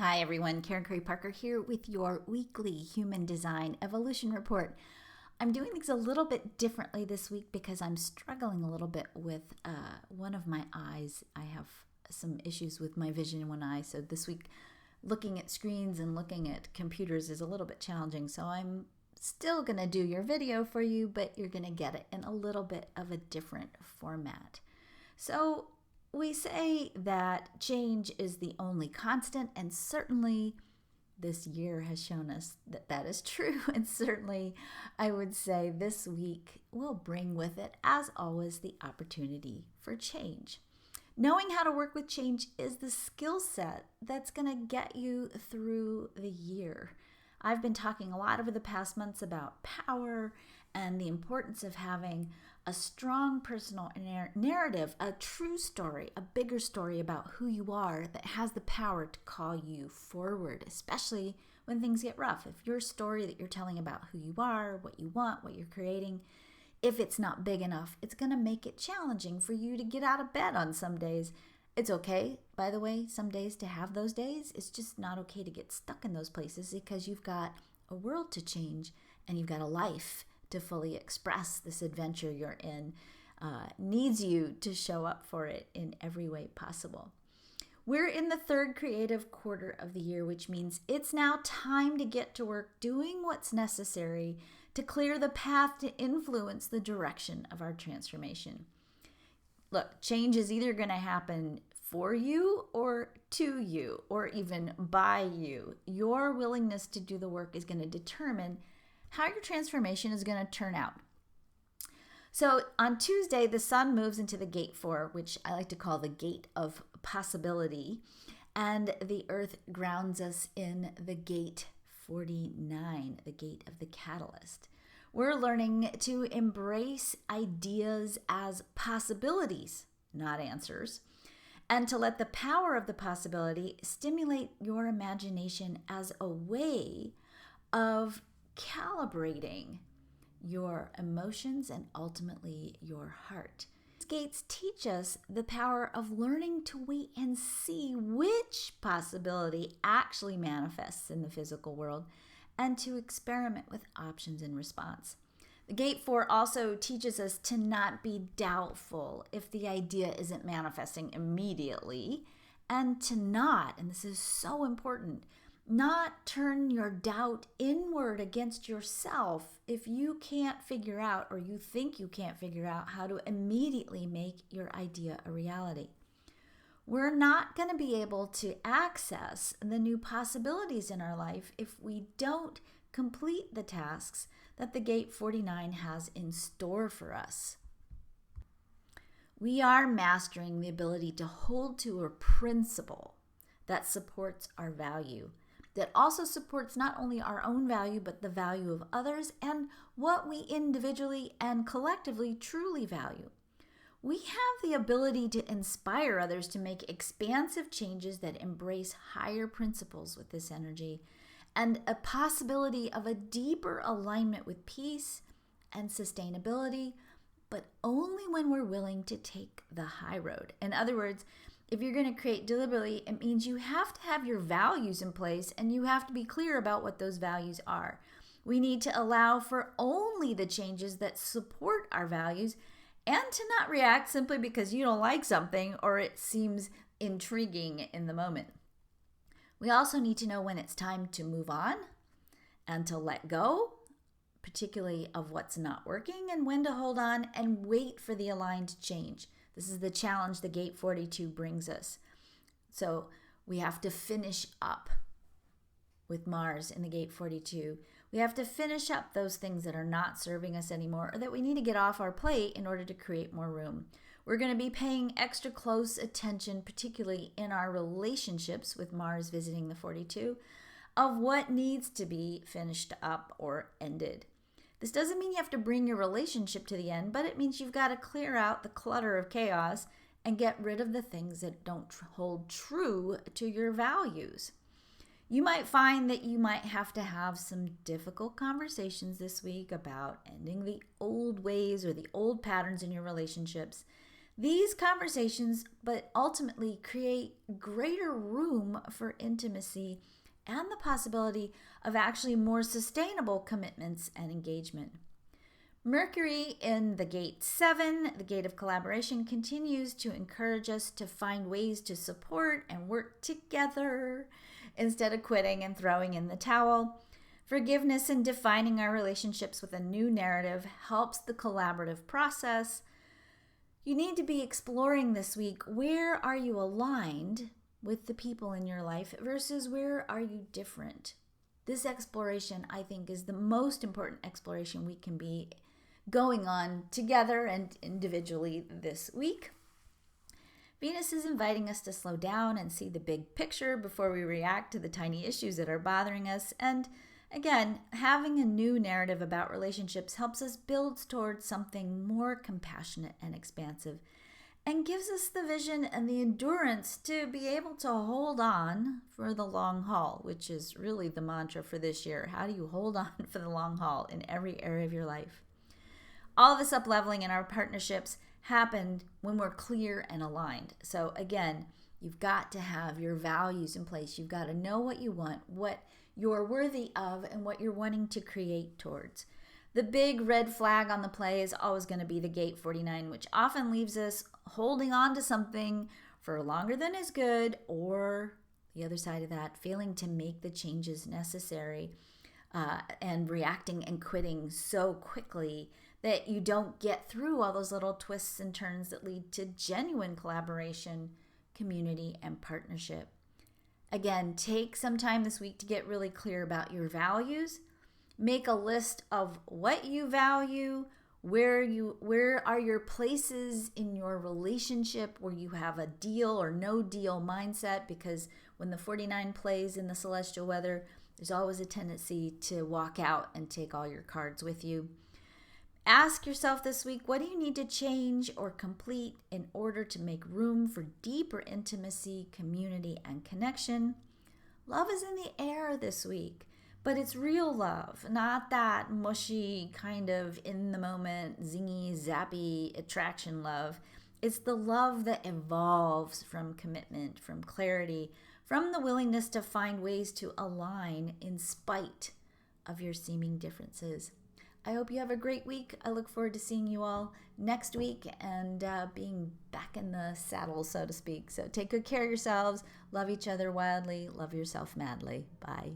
Hi everyone, Karen Curry Parker here with your weekly Human Design Evolution Report. I'm doing things a little bit differently this week because I'm struggling a little bit with one of my eyes. I have some issues with my vision in one eye, so this week looking at screens and looking at computers is a little bit challenging. So I'm still going to do your video for you, but you're going to get it in a little bit of a different format. So we say that change is the only constant, and certainly this year has shown us that that is true. And certainly I would say this week will bring with it, as always, the opportunity for change. Knowing how to work with change is the skill set that's going to get you through the year. I've been talking a lot over the past months about power and the importance of having a strong personal narrative, a true story, a bigger story about who you are that has the power to call you forward, especially when things get rough. If your story that you're telling about who you are, what you want, what you're creating, if it's not big enough, it's going to make it challenging for you to get out of bed on some days. It's okay, by the way, some days to have those days. It's just not okay to get stuck in those places because you've got a world to change and you've got a life to fully express. This adventure you're in needs you to show up for it in every way possible. We're in the third creative quarter of the year, which means it's now time to get to work doing what's necessary to clear the path to influence the direction of our transformation. Look, change is either going to happen for you or to you or even by you. Your willingness to do the work is going to determine how your transformation is going to turn out. So on Tuesday, the sun moves into the gate 4, which I like to call the gate of possibility, and the earth grounds us in the gate 49, the gate of the catalyst. We're learning to embrace ideas as possibilities, not answers, and to let the power of the possibility stimulate your imagination as a way of calibrating your emotions and ultimately your heart. These gates teach us the power of learning to wait and see which possibility actually manifests in the physical world and to experiment with options in response. The gate 4 also teaches us to not be doubtful if the idea isn't manifesting immediately, and to not, and this is so important, not turn your doubt inward against yourself if you can't figure out, or you think you can't figure out, how to immediately make your idea a reality. We're not going to be able to access the new possibilities in our life if we don't complete the tasks that the Gate 49 has in store for us. We are mastering the ability to hold to a principle that supports our value, that also supports not only our own value, but the value of others and what we individually and collectively truly value. We have the ability to inspire others to make expansive changes that embrace higher principles with this energy and a possibility of a deeper alignment with peace and sustainability, but only when we're willing to take the high road. In other words, if you're going to create deliberately, it means you have to have your values in place and you have to be clear about what those values are. We need to allow for only the changes that support our values and to not react simply because you don't like something or it seems intriguing in the moment. We also need to know when it's time to move on and to let go, particularly of what's not working, and when to hold on and wait for the aligned change. This is the challenge the Gate 42 brings us. So we have to finish up with Mars in the Gate 42. We have to finish up those things that are not serving us anymore or that we need to get off our plate in order to create more room. We're going to be paying extra close attention, particularly in our relationships with Mars visiting the 42, of what needs to be finished up or ended. This doesn't mean you have to bring your relationship to the end, but it means you've got to clear out the clutter of chaos and get rid of the things that don't hold true to your values. You might find that you might have to have some difficult conversations this week about ending the old ways or the old patterns in your relationships These conversations, but ultimately create greater room for intimacy and the possibility of actually more sustainable commitments and engagement. Mercury in the gate 7, the gate of collaboration, continues to encourage us to find ways to support and work together instead of quitting and throwing in the towel. Forgiveness and defining our relationships with a new narrative helps the collaborative process. You need to be exploring this week, where are you aligned with the people in your life versus where are you different? This exploration, I think, is the most important exploration we can be going on together and individually this week. Venus is inviting us to slow down and see the big picture before we react to the tiny issues that are bothering us. And again, having a new narrative about relationships helps us build towards something more compassionate and expansive, and gives us the vision and the endurance to be able to hold on for the long haul, which is really the mantra for this year. How do you hold on for the long haul in every area of your life? All this up-leveling in our partnerships happened when we're clear and aligned. So again, you've got to have your values in place. You've got to know what you want, what you're worthy of, and what you're wanting to create towards. The big red flag on the play is always going to be the gate 49, which often leaves us holding on to something for longer than is good, or the other side of that, failing to make the changes necessary and reacting and quitting so quickly that you don't get through all those little twists and turns that lead to genuine collaboration, community, and partnership. Again, take some time this week to get really clear about your values. Make a list of what you value, where are your places in your relationship where you have a deal or no deal mindset, because when the 49 plays in the celestial weather, there's always a tendency to walk out and take all your cards with you. Ask yourself this week, what do you need to change or complete in order to make room for deeper intimacy, community, and connection? Love is in the air this week, but it's real love, not that mushy kind of in the moment, zingy, zappy attraction love. It's the love that evolves from commitment, from clarity, from the willingness to find ways to align in spite of your seeming differences. I hope you have a great week. I look forward to seeing you all next week and being back in the saddle, so to speak. So take good care of yourselves. Love each other wildly. Love yourself madly. Bye.